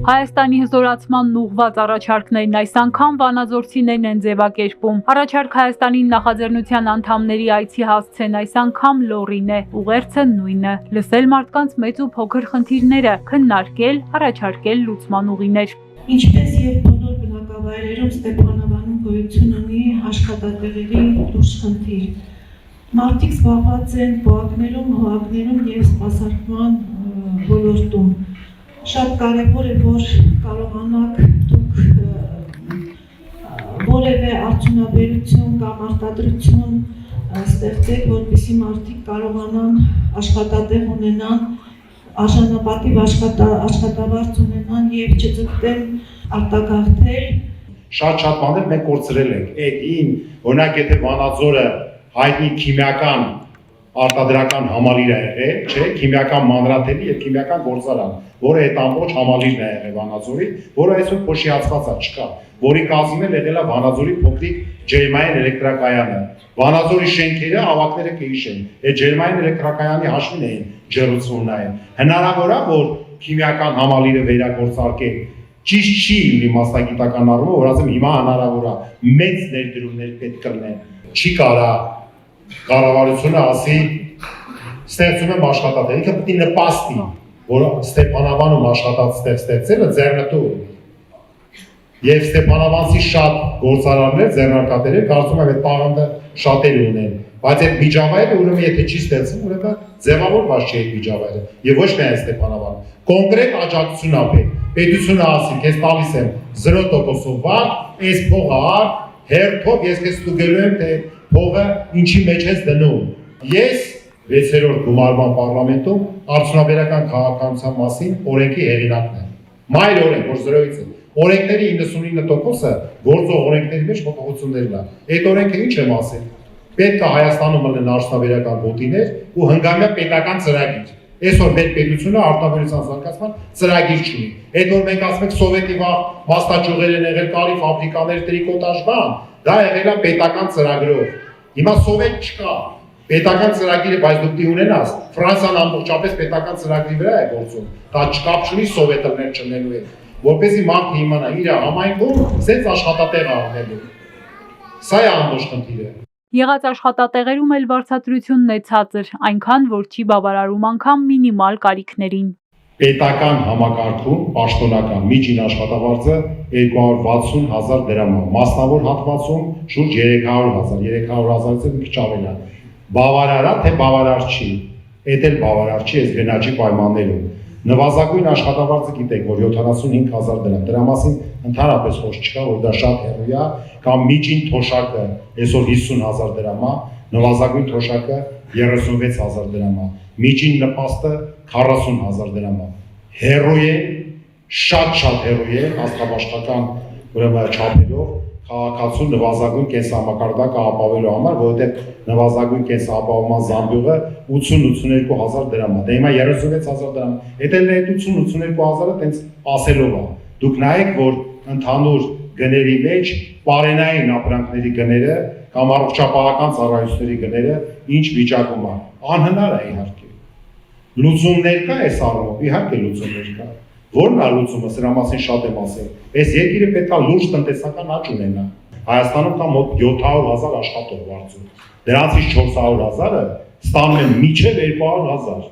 Հայաստանի հզորացմանն ուղղված առաջարկներն այս անգամ վանաձորցիներն են ձևակերպում։ Առաջարկ Հայաստանի նախաձեռնության անդամների այցի հասցեն այս անգամ Լոռին է, ուղերձը նույնը՝ լսել մարդկանց մեծ ու փոքր խնդիրները, քննարկել, առաջարկել լուծման ուղիներ։ Ինչպես եւ բոլոր բնակավայրերում Ստեփանավանում գոյություն ունի աշխատատեղերի լուրջ խնդիր։ Մարդիկ զբաղված են բուակներում, հողակներում եւ սպասարկման ոլորտում։ Շատ կարևոր է, որ կարողանաք դուք որևէ արդյունաբերություն կամ արտադրություն ստեղծեք, որպեսզի մարդիկ կարողանան աշխատատեղ ունենան, արժանապատիվ աշխատավարձ ունենան եւ չձգտեն արտագաղթել։ Շատ բաներ մենք կորցրել ենք։ Այդ օրինակ եթե Վանաձորը հայտնի քիմիական արտադրական համալիր է եղել, չէ, քիմիական մանրաթելի եւ քիմիական գործարան, որը այդ ամբողջ համալիրն է եղել Վանաձորի, որը այսօր փոշիացված է, չկա, որի կազմել եղել է Վանաձորի փոքրիկ ջերմային էլեկտրակայանը։ Վանաձորի շենքերը ավակները կհիշեն, այդ ջերմային էլեկտրակայանի հաշվին էին ջրուցում նայեն։ Հնարավոր է, որ քիմիական համալիրը վերագործարկել, ճիշտ չի լինի մասնագիտական առումով, որ ասեմ հիմա հնարավոր է մեծ ներդրումներ պետք կլինեն, չի կարա կառավարությունը ասի ստեղծում եմ աշխատատեղ, ինքը պետք է նպաստի, որ Ստեփանավանում աշխատատեղ ստեղծելը ձեռնտու է։ Եվ Ստեփանավանցի շատ գործարաններ, ձեռնարկատերեր կարծում եմ այդ տաղանդը շատերը ունեն, բայց այդ միջավայրը ուրեմն եթե չի ստեղծվում, ուրեմն ձևավորված չի այդ միջավայրը, եւ ոչ միայն Ստեփանավան, կոնկրետ աջակցություն ապե, պետությունը ասի, քեզ տալիս եմ 0%-ով վար, այս փողը առ, հերթով ես քեզ ստուգելու եմ, թե փողը ինչի մեջ ես դնում։ Ես 6-րդ գումարման պարլամենտում արդյունաբերական քաղաքականության մասին օրենքի հեղինակն եմ։ Մայր օրենք, որ 0-ից է։ Օրենքների 99%-ը գործող օրենքների մեջ փոփոխություններն են։ Այդ օրենքը ինչ եմ ասել։ Պետք է Հայաստանում լինեն արդյունաբերական գոտիներ ու հնգամյա պետական ծրագիր։ Այսօր մեր պետությունը արտադրության զարգացման ծրագիր չունի։ Այդ որ մենք ասում ենք սովետի մասնաճյուղեր են եղել, կարի ֆաբրիկաներ, տրիկոտաժ բան, դա եղել է պետական ծրագրով։ Հիմա սովետ չկա։ Պետական ծրագիրը, բայց դուք դի ունենաս, Ֆրանսիան ամբողջապես պետական ծրագրի վրա է գործում։ Դա չկապ չունի սովետներ չնելու հետ, որպեսզի մարդը իմանա իր համայնքում սենց աշխատատեղ առնելու։ Սա է ամբողջ խնդիրը։ Եղած աշխատատեղերում էլ վարձատրությունն է ցածր, այնքան որ չի բավարարում անգամ մինիմալ կարիքներին։ Պետական համակարգում պաշտոնական միջին աշխատավարձը 260,000 դրամ է, մասնավոր հատվածում շուրջ 300,000, 300,000-ից մի քիչ ավել է։ Բավարար է, թե բավարար չի։ Էդ էլ բավարար չի, այս գնաճի պայմաններում։ Նվազագույն աշխատավարձը գիտեք, որ 75,000 դրամ, դրա մասին ընդհանրապես խոսք չկա, որ դա շատ հեռու է, կամ միջին թոշակը այսօր 50,000 դրամ է, նվազագույն թոշակը 36,000 դրամ է, միջին նպաստը 40,000 դրամ է։ Հեռու է, շատ հեռու է, աստղաբաշխական ուրեմն չափերով քաղաքացու նվազագույն կենսամակարդակը ապավելու համար, որովհետև նվազագույն կենսապահովման զամբյուղը 80-82,000 դրամ է, դե հիմա 36,000 դրամ, այդ էլ այդ 80-82,000-ը տենց ասելով է, դուք նայեք, որ ընդհանուր գների մեջ պարենային ապրանքների գները կամ առողջապահական ծառայությունների գները ինչ վիճակում է, անհնար է իհարկե, լուծումներ կա այս առումով, իհարկե լուծումներ կա, որն է լուծումը, սրա մասին շատ եմ ասել, այս երկիրը պետք է լուրջ տնտեսական աճ ունենա, Հայաստանում կա մոտ 700,000 աշխատող վարձու, դրանցից 400,000-ը ստանում են մինչև 200,000,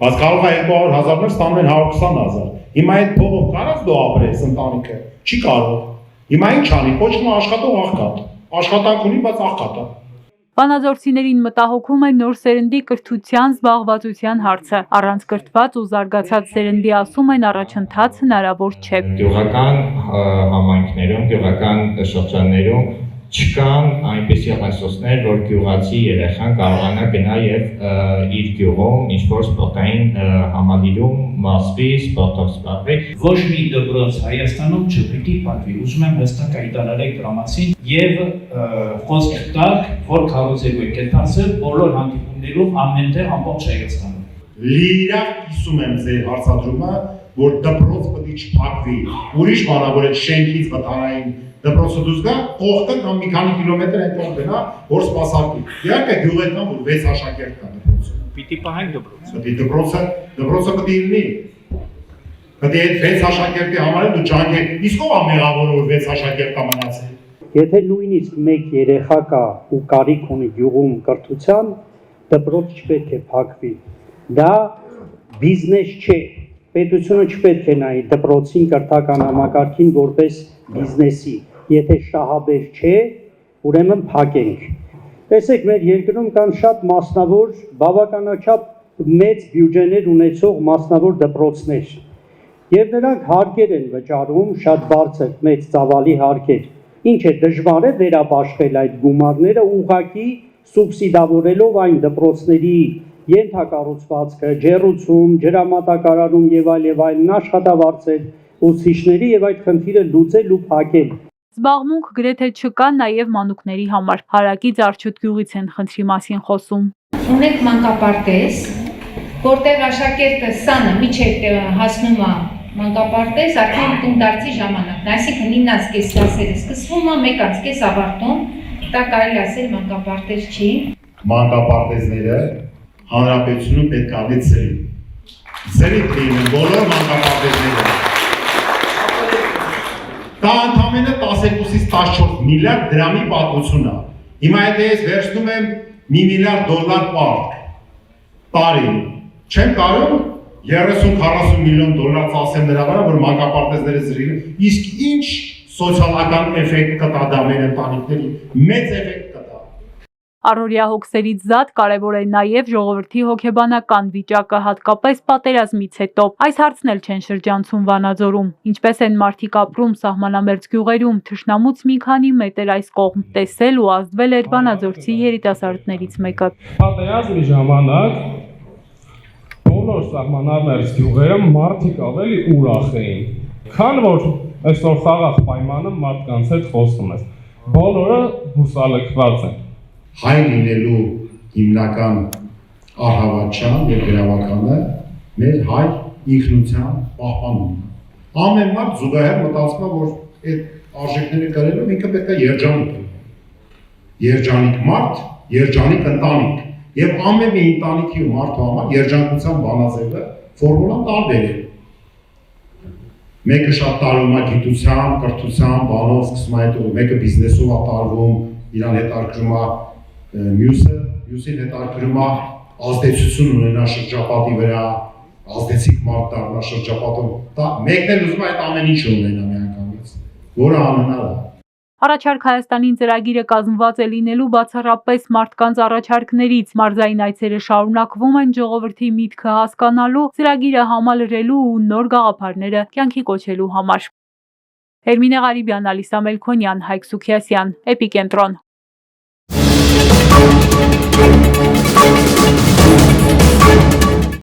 բայց կարող է 200,000-ներ ստանում են 120,000, հիմա այդ փողով կարած դու ապրես ընտանիքը, չի կարող, հիմա ինչ անի, կոչվում է աշխատող աղքատ, աշխատանք ունի, բայց աղքատ է։ Վանաձորցիներին մտահոգում է նոր սերնդի կրթության զբաղվածության հարցը, առանց կրթված ու զարգացած սերնդի ասում են առաջընթաց հնարավոր չէ։ Գյուղական համայնքներում, գյուղական շրջաններում չկան այնպիսի ռեսուրսներ, որ գյուղացի երեխան կարողանա գնա եւ իր գյուղում ինչ-որ սպորտային համալիրում մասվի, սպորտով զբաղվի։ Ոչ մի դպրոց Հայաստանում չպիտի պատվի։ Ուզում եմ հստակ հայտարարել դրա մասին եւ խոսք տալ, որ քարոզելու եք այդ հարցը բոլոր հանդիպումներում ամենտեղ ամբողջ Հայաստանում։ Լիիրավ կիսում եմ ձեր հարցադրումը, որ դպրոց պետք է չփակվի։ Ուրիշ բան է, որ այդ շենքից վթարային դպրոցը դուրս գա, կողքը կամ մի քանի կիլոմետր այնտեղ գնա, որ սպասարկի։ Իհարկե գյուղերն որ 6 աշակերտ կա դպրոցում։ Պիտի պահենք դպրոցը։ Դպրոցը պետք է լինի։ Պետք է այդ 6 աշակերտի համար դու ջանքեր, իսկ ով է մեղավորը, որ 6 աշակերտա մնացել։ Եթե նույնիսկ մեկ երեխա կա ու կարիք ունի գյուղում կրթության, դպրոց չպետք է փակվի։ Դա բիզնես չէ։ Պետությունը չպետք է նայի դպրոցին կրթական համակարգին որպես բիզնեսի։ Եթե շահաբեր չէ, ուրեմն փակենք։ Տեսեք, մեր երկրում կան շատ մասնավոր, բավականաչափ մեծ բյուջեներ ունեցող մասնավոր դպրոցներ։ Եվ նրանք հարկեր են վճարում, շատ բարձր, մեծ ծավալի հարկեր։ Ինչ է դժվար է վերաբաշխել այդ գումարները ուղղակի սուբսիդավորելով այն դպրոցների ենթակառուցվածքը, ջեռուցում, ջրամատակարարում եւ այլն աշխատավարձեր, ուսուցիչների եւ այդ խնդիրը լուծել ու փակել։ Զբաղմունք գրեթե չկա նաև մանուկների համար։ Հարակից Արջուտ գյուղից են խնդրի մասին խոսում։ Ունենք մանկապարտեզ, որտեղ աշակերտը սանը միջև հասնում է մանկապարտեզ, արդեն տունդարձի ժամանակն, այսինքն 9:30 դասերը սկսվում է, 1:30 ավարտում, դա կարելի ասել մանկապարտեզ չի։ Մանկապարտեզները հանրապետությունում պետք է ավելի ծրի։ Ծրի լինեն բոլոր մանկապարտեզները։ Դա ընդամենը 12-ից 14 միլիարդ դրամի պատմություն է։ Հիմա եթե ես վերցնում եմ $1 միլիարդ պարկ տարի, չեմ կարող 30-40 միլիոն դոլար ծախսեմ նրա վրա, որ մանկապարտեզները ծրին, իսկ ինչ սոցիալական էֆեկտ կտա դա մեր ընտանիքների, մեծ էֆեկտ կտա։ Առօրյա հոգսերից զատ կարևոր է նաև ժողովրդի հոգեբանական վիճակը, հատկապես պատերազմից հետո։ Այս հարցն էլ չեն շրջանցում Վանաձորում։ Ինչպես են մարդիկ ապրում սահմանամերձ գյուղերում, թշնամուց մի քանի մետր այս կողմ տեսել ու ազդվել էր վանաձորցի երիտասարդներից մեկը։ Պատերազմի ժամանակ բոլոր սահմանամերձ գյուղերը մարդիկ ավելի ուրախ էին, քան որ այսօր խաղաղ պայմանը մարդկանց հետ խոսում ես։ Բոլորը հուսալքված են։ Հայ լինելու հիմնական առհավատչան եւ գրավականը մեր հայ ինքնության պահպանումն է։ Ամեն մարդ զուգահեռ մտածում է, որ այդ արժեքները կրելով ինքը պետք է երջանիկ լինի։ Երջանիկ մարդ, երջանիկ ընտանիք։ Եվ ամեն մի ընտանիքի ու մարդու համար երջանկության բանաձևը ֆորմուլան տարբեր է։ Մեկը շատ տարվում է գիտությամբ, կրթությամբ, բանով սկսում է այդ մեկը բիզնեսով է տարվում, իրան հետաքրքրում է մյուսին հետաքրքրում է ազդեցություն ունենա շրջապատի վրա, ազդեցիկ մարդ դառնա շրջապատում։ Դա մեկն էլ ուզում է այդ ամեն ինչը ունենա միանգամից, որը անհնար է։ Առաջարկ Հայաստանին ծրագիրը կազմված է լինելու բացառապես մարդկանց առաջարկներից։ Մարզային այցերը շարունակվում են ժողովրդի միտքը հասկանալու, ծրագիրը համալրելու ու նոր գաղափարները կյանքի կոչելու համար։ Էրմինե Ղարիբյան, Ալիսա Մելքոնյան, Հայկ Սուքիասյան, Էպիկենտրոն։